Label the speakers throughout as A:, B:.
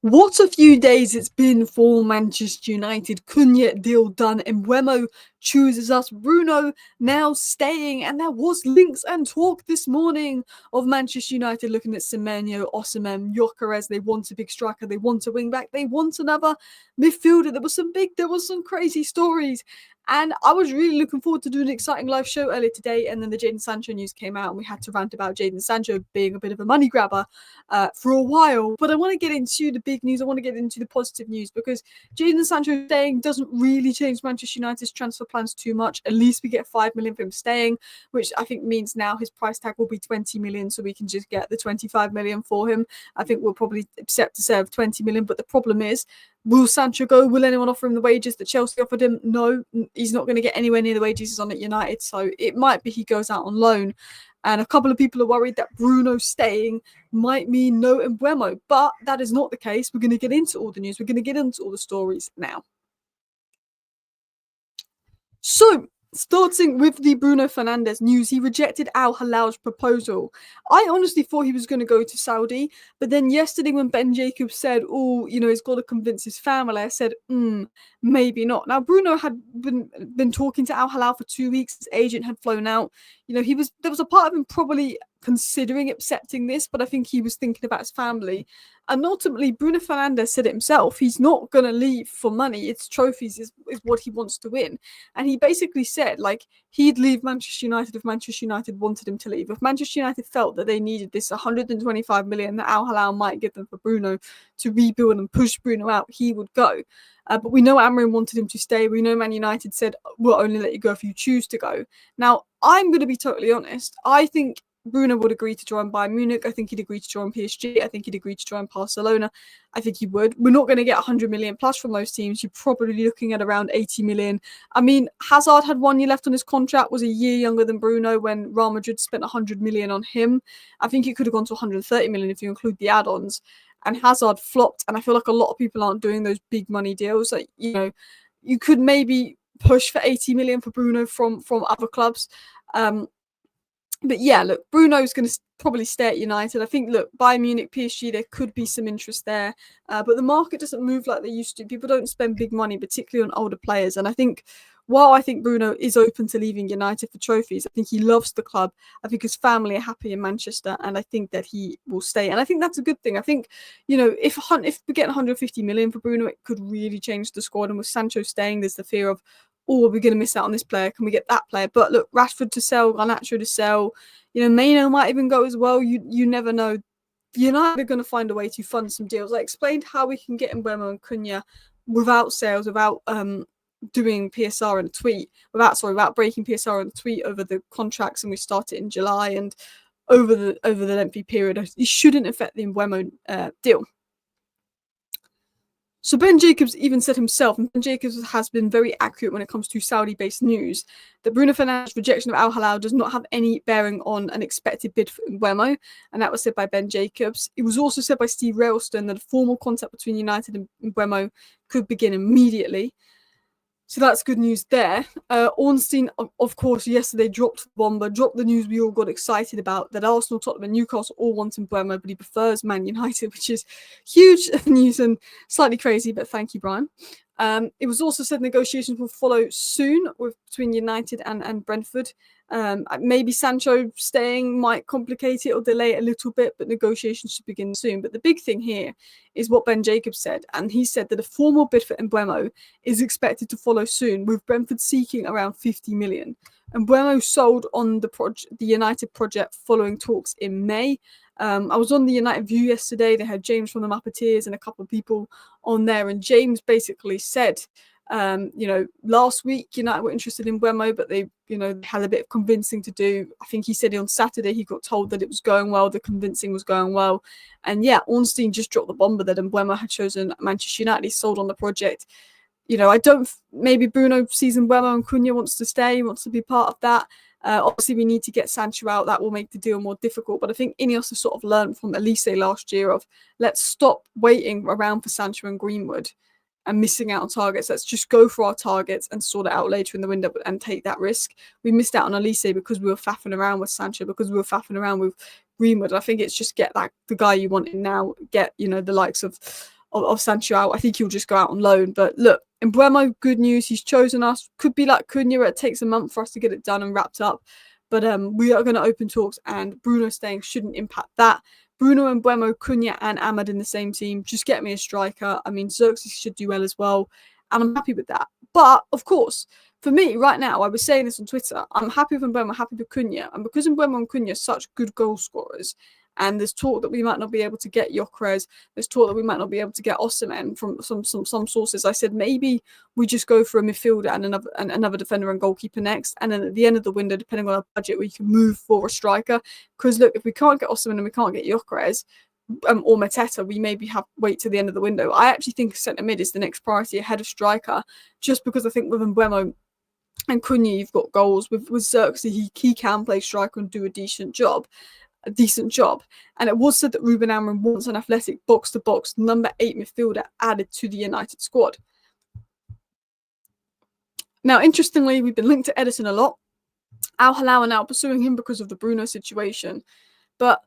A: What a few days it's been for Manchester United. Cunha deal done. Mbeumo chooses us. Bruno now staying. And there was links and talk this morning of Manchester United looking at Semenyo, Osimhen, Gyokeres. They want a big striker. They want a wing back. They want another midfielder. There was some crazy stories. And I was really looking forward to doing an exciting live show earlier today. And then the Jadon Sancho news came out and we had to rant about Jadon Sancho being a bit of a money grabber for a while. But I want to get into the big news. I want to get into the positive news because Jadon Sancho staying doesn't really change Manchester United's transfer plans too much. At least we get 5 million for him staying, which I think means now his price tag will be 20 million. So we can just get the 25 million for him. I think we'll probably accept to serve 20 million. But the problem is, will Sancho go? Will anyone offer him the wages that Chelsea offered him? No, he's not going to get anywhere near the wages he's on at United. So it might be he goes out on loan. And a couple of people are worried that Bruno staying might mean no Mbeumo. But that is not the case. We're going to get into all the news. We're going to get into all the stories now. So, starting with the Bruno Fernandes news, he rejected Al Hilal's proposal. I honestly thought he was going to go to Saudi, but then yesterday when Ben Jacobs said, oh, he's got to convince his family, I said, maybe not. Now, Bruno had been talking to Al Hilal for 2 weeks. His agent had flown out. There was a part of him probably considering accepting this, but I think he was thinking about his family. And ultimately, Bruno Fernandes said it himself. He's not going to leave for money. It's trophies is what he wants to win. And he basically said, he'd leave Manchester United if Manchester United wanted him to leave. If Manchester United felt that they needed this 125 million that Al Hilal might give them for Bruno to rebuild and push Bruno out, he would go. But we know amorim wanted him to stay. We know Man United said, we'll only let you go if you choose to go. Now, I'm going to be totally honest. I think Bruno would agree to join Bayern Munich. I think he'd agree to join PSG. I think he'd agree to join Barcelona. I think he would. We're not going to get 100 million plus from those teams. You're probably looking at around 80 million. I mean, Hazard had 1 year left on his contract, was a year younger than Bruno when Real Madrid spent 100 million on him. I think it could have gone to 130 million if you include the add-ons. And Hazard flopped. And I feel like a lot of people aren't doing those big money deals. You could maybe push for 80 million for Bruno from other clubs. But yeah, look, Bruno's going to probably stay at United. I think, look, Bayern Munich, PSG, there could be some interest there. But the market doesn't move like they used to. People don't spend big money, particularly on older players. And I think, while I think Bruno is open to leaving United for trophies, I think he loves the club. I think his family are happy in Manchester. And I think that he will stay. And I think that's a good thing. I think, if we get 150 million for Bruno, it could really change the squad. And with Sancho staying, there's the fear of, oh, we're going to miss out on this player. Can we get that player? But look, Rashford to sell, Garnacho to sell. Maino might even go as well. You never know. United are going to find a way to fund some deals. I explained how we can get Mbeumo and Cunha without sales, without doing PSR in a tweet, without breaking PSR in a tweet over the contracts, and we start it in July and over the lengthy period. It shouldn't affect the Mbeumo deal. So Ben Jacobs even said himself, and Ben Jacobs has been very accurate when it comes to Saudi-based news, that Bruno Fernandes' rejection of Al Hilal does not have any bearing on an expected bid for Mbeumo, and that was said by Ben Jacobs. It was also said by Steve Railston that a formal contact between United and Mbeumo could begin immediately. So that's good news there. Ornstein, of course, yesterday dropped the news we all got excited about, that Arsenal, Tottenham and Newcastle all want Mbeumo, but he prefers Man United, which is huge news and slightly crazy, but thank you, Brian. It was also said negotiations will follow soon between United and Brentford. Maybe Sancho staying might complicate it or delay it a little bit, but negotiations should begin soon. But the big thing here is what Ben Jacobs said, and he said that a formal bid for Mbeumo is expected to follow soon, with Brentford seeking around 50 million. Mbeumo sold on the United project following talks in May. I was on the United View yesterday. They had James from the Muppeteers and a couple of people on there, and James basically said, last week United were interested in Mbeumo, but they, had a bit of convincing to do. I think he said on Saturday he got told that it was going well, the convincing was going well, and yeah, Ornstein just dropped the bomber that Mbeumo had chosen Manchester United. He sold on the project. Maybe Bruno sees Mbeumo and Cunha wants to stay, wants to be part of that. Obviously, we need to get Sancho out. That will make the deal more difficult. But I think Ineos has sort of learned from Elise last year of, let's stop waiting around for Sancho and Greenwood and missing out on targets. Let's just go for our targets and sort it out later in the window and take that risk. We missed out on Elise because we were faffing around with Sancho, because we were faffing around with Greenwood. I think it's just get the guy you want in now, get, the likes of of Sancho out. I think he'll just go out on loan. But look, Mbeumo, good news. He's chosen us. Could be like Cunha. It takes a month for us to get it done and wrapped up. But we are going to open talks, and Bruno staying shouldn't impact that. Bruno and Mbeumo, Cunha and Ahmad in the same team. Just get me a striker. I mean, Xerxes should do well as well. And I'm happy with that. But, of course, for me, right now, I was saying this on Twitter, I'm happy with Mbeumo, happy with Cunha. And because Mbeumo and Cunha are such good goal scorers, and there's talk that we might not be able to get Gyokeres, there's talk that we might not be able to get Osimhen from some sources. I said maybe we just go for a midfielder and another defender and goalkeeper next. And then at the end of the window, depending on our budget, we can move for a striker. Because, look, if we can't get Osimhen and we can't get Gyokeres, or Mateta, we maybe have wait to the end of the window. I actually think centre mid is the next priority ahead of striker, just because I think with Mbeumo and Cunha, you've got goals. With Xerxes, he can play striker and do a decent job. And it was said that Ruben Amorim wants an athletic box-to-box number 8 midfielder added to the United squad. Now, interestingly, we've been linked to Edison a lot. Al Hilal are now pursuing him because of the Bruno situation. But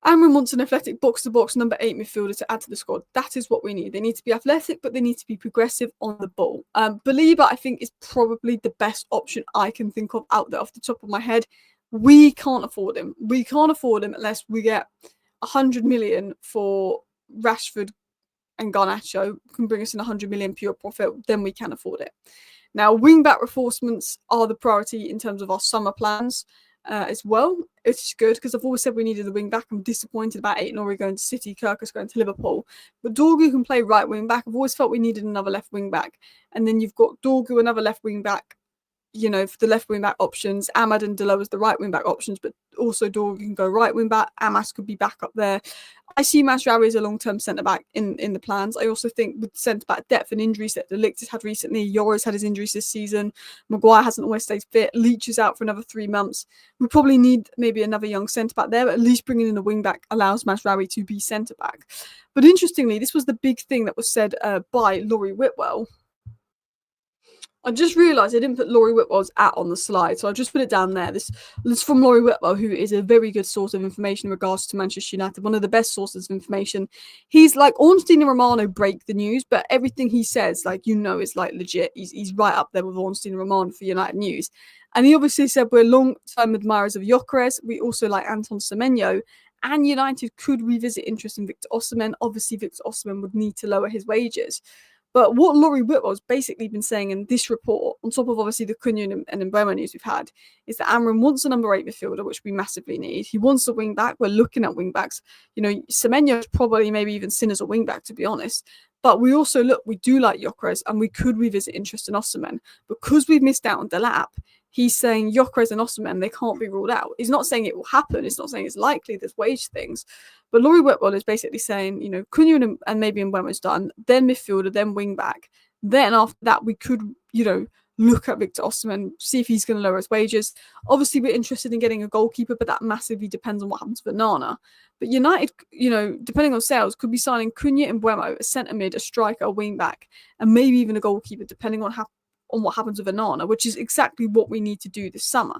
A: Amorim wants an athletic box-to-box number 8 midfielder to add to the squad. That is what we need. They need to be athletic, but they need to be progressive on the ball. Belieber, I think, is probably the best option I can think of out there off the top of my head. We can't afford him. We can't afford him unless we get 100 million for Rashford and Garnacho. Can bring us in 100 million pure profit. Then we can afford it. Now, wing-back reinforcements are the priority in terms of our summer plans as well. It's good because I've always said we needed a wing-back. I'm disappointed about Aït-Nouri going to City, Kirkus going to Liverpool. But Dorgu can play right wing-back. I've always felt we needed another left wing-back. And then you've got Dorgu, another left wing-back, for the left wing-back options. Ahmad and Delo as the right wing-back options, but also Dorgu can go right wing-back. Amas could be back up there. I see Mazraoui as a long-term centre-back in the plans. I also think with centre-back depth and injuries that De Ligt has had recently, Yora's had his injuries this season, Maguire hasn't always stayed fit, Leach is out for another 3 months. We probably need maybe another young centre-back there, but at least bringing in a wing-back allows Mazraoui to be centre-back. But interestingly, this was the big thing that was said by Laurie Whitwell. I just realised I didn't put Laurie Whitwell's on the slide, so I'll just put it down there. This is from Laurie Whitwell, who is a very good source of information in regards to Manchester United, one of the best sources of information. He's like, Ornstein and Romano break the news, but everything he says, is legit. He's right up there with Ornstein and Romano for United News. And he obviously said we're long-term admirers of Gyokeres. We also like Anton Semenyo. And United could revisit interest in Victor Osimhen. Obviously, Victor Osimhen would need to lower his wages. But what Laurie Whitwell's basically been saying in this report, on top of obviously the Cunha and Mbeumo news we've had, is that Amorim wants a number 8 midfielder, which we massively need. He wants a wing back. We're looking at wing backs. Semenyo is probably maybe even seen as a wing back, to be honest. But we also we do like Gyokeres, and we could revisit interest in Osimhen. Because we've missed out on Delap, he's saying Gyokeres and Osimhen, they can't be ruled out. He's not saying it will happen. It's not saying it's likely. There's wage things. But Laurie Whitwell is basically saying, Cunha and maybe Mbeumo's done, then midfielder, then wing back. Then after that, we could, look at Victor Osimhen, see if he's going to lower his wages. Obviously, we're interested in getting a goalkeeper, but that massively depends on what happens with Nana. But United, depending on sales, could be signing Cunha and Mbeumo, a centre mid, a striker, a wing back, and maybe even a goalkeeper, depending on what happens with Onana, which is exactly what we need to do this summer.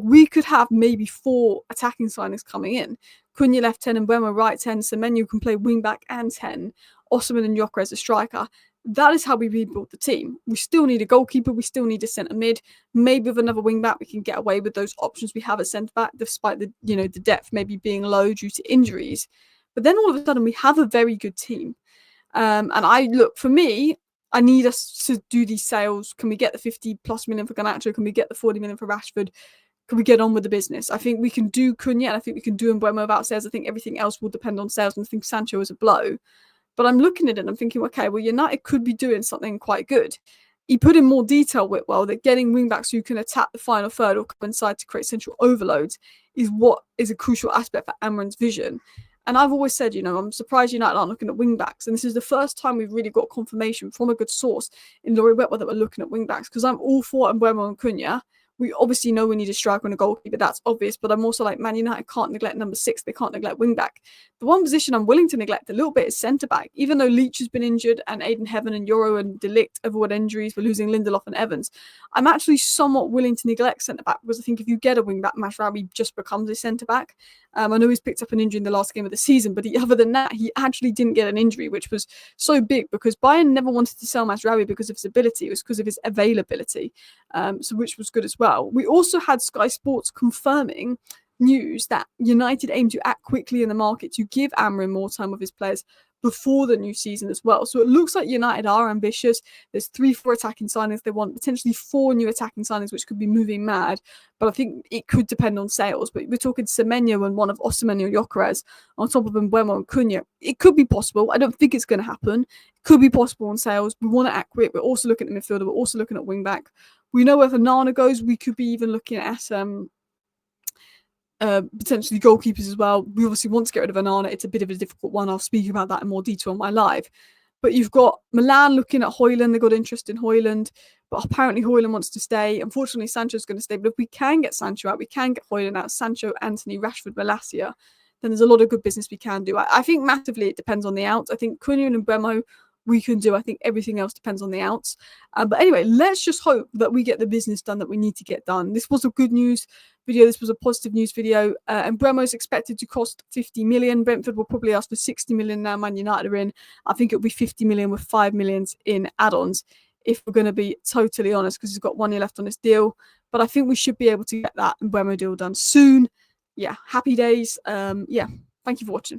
A: We could have maybe 4 attacking signings coming in. Cunha left 10 and Mbeumo right 10. Semenyo can play wing back and 10. Osimhen and Gyokeres a striker. That is how we rebuild the team. We still need a goalkeeper. We still need a centre mid. Maybe with another wing back, we can get away with those options we have at centre back, despite the the depth maybe being low due to injuries. But then all of a sudden, we have a very good team. And for me, I need us to do these sales. Can we get the 50 plus million for Garnacho? Can we get the 40 million for Rashford? Can we get on with the business? I think we can do Cunha, and I think we can do Mbeumo without sales. I think everything else will depend on sales, and I think Sancho is a blow. But I'm looking at it and I'm thinking, okay, well, United could be doing something quite good. He put in more detail, Whitwell, that getting wingbacks who can attack the final third or come inside to create central overloads is what is a crucial aspect for Amorim's vision. And I've always said, I'm surprised United aren't looking at wingbacks. And this is the first time we've really got confirmation from a good source in Laurie Whitwell that we're looking at wingbacks, because I'm all for Mbeumo and Cunha. We obviously know we need a striker and a goalkeeper, that's obvious, but I'm also like, Man United can't neglect number 6, they can't neglect wing back. The one position I'm willing to neglect a little bit is centre back. Even though Leach has been injured and Aiden Heaven and Euro and De Ligt have had injuries, we're losing Lindelof and Evans. I'm actually somewhat willing to neglect centre back because I think if you get a wing back, Mazraoui just becomes a centre back. I know he's picked up an injury in the last game of the season, but other than that, he actually didn't get an injury, which was so big because Bayern never wanted to sell Mazraoui because of his ability. It was because of his availability, so which was good as well. We also had Sky Sports confirming news that United aim to act quickly in the market to give Amorim more time with his players before the new season as well. So it looks like United are ambitious. There's 3-4 attacking signings they want, potentially 4 new attacking signings, which could be moving mad. But I think it could depend on sales. But we're talking Semenyo and one of Osimhen or Gyokeres on top of Mbeumo and Cunha. It could be possible. I don't think it's going to happen. It could be possible on sales. We want to act quick. We're also looking at midfielder. We're also looking at wing back. We know where Nana goes. We could be even looking at potentially goalkeepers as well. We obviously want to get rid of Onana. It's a bit of a difficult one. I'll speak about that in more detail on my live. But you've got Milan looking at Højlund. They've got interest in Højlund, but apparently Højlund wants to stay. Unfortunately, Sancho's going to stay. But if we can get Sancho out, we can get Højlund out. Sancho, Anthony, Rashford, Malacia. Then there's a lot of good business we can do. I think massively it depends on the outs. I think Cunha and Mbeumo we can do. I think everything else depends on the outs. But anyway, let's just hope that we get the business done that we need to get done. This was a good news video. This was a positive news video. And Mbeumo is expected to cost 50 million. Brentford will probably ask for 60 million now. Man United are in. I think it'll be 50 million with 5 million in add-ons, if we're going to be totally honest, because he's got 1 year left on this deal. But I think we should be able to get that Mbeumo deal done soon. Yeah, happy days. Yeah, thank you for watching.